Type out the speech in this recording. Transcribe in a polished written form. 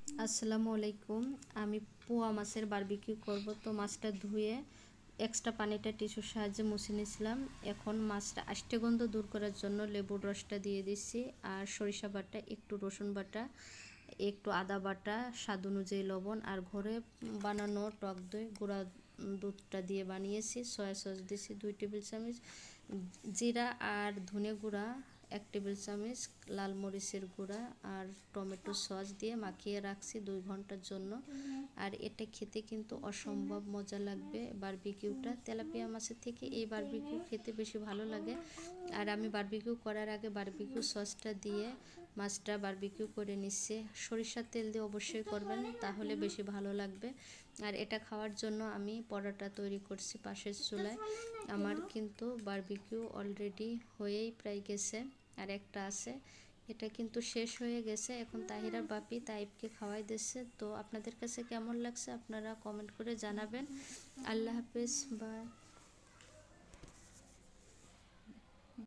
আসসালামু আলাইকুম। আমি পোয়া মাছের বারবিকিউ করব। তো মাছটা ধুয়ে এক্সট্রা পানিটা টিস্যুর সাহায্যে মুছে নিয়েছিলাম। এখন মাছটা আষ্টে গন্ধ দূর করার জন্য লেবুর রসটা দিয়ে দিচ্ছি, আর সরিষা বাটা, একটু রসুন বাটা, একটু আদা বাটা, স্বাদ অনুযায়ী লবণ, আর ঘরে বানানো টক দই, গুঁড়া দুধটা দিয়ে বানিয়েছি। সয়া সস দিয়েছি 2 টেবিল চামচ, জিরা আর ধনে গুঁড়া 1 টেবিল চামচ, লাল মরিচের গুঁড়া আর টমেটো সস দিয়ে মাখিয়ে রাখছি 2 ঘন্টার জন্য। আর এটা খেতে কিন্তু অসম্ভব মজা লাগবে। বারবিকিউটা তেলাপিয়া মাছের থেকে এই বারবিকিউ খেতে বেশি ভালো লাগে। আর আমি বারবিকিউ করার আগে বারবিকিউ সসটা দিয়ে মাছটা বারবিকিউ করে নিচ্ছি। সরিষার তেল দিয়ে অবশ্যই করবেন, তাহলে বেশি ভালো লাগবে। আর এটা খাওয়ার জন্য আমি পরোটা তৈরি করছি পাশের চুলায়। আমার কিন্তু বারবিকিউ অলরেডি হয়েই প্রায় গেছে, আর একটা আছে, এটা কিন্তু শেষ হয়ে গেছে। এখন তাহিরার বাপি তাইবকে খাওয়াই দিচ্ছে। তো আপনাদের কাছে কেমন লাগছে আপনারা কমেন্ট করে জানাবেন। আল্লাহ হাফেজ, বাই।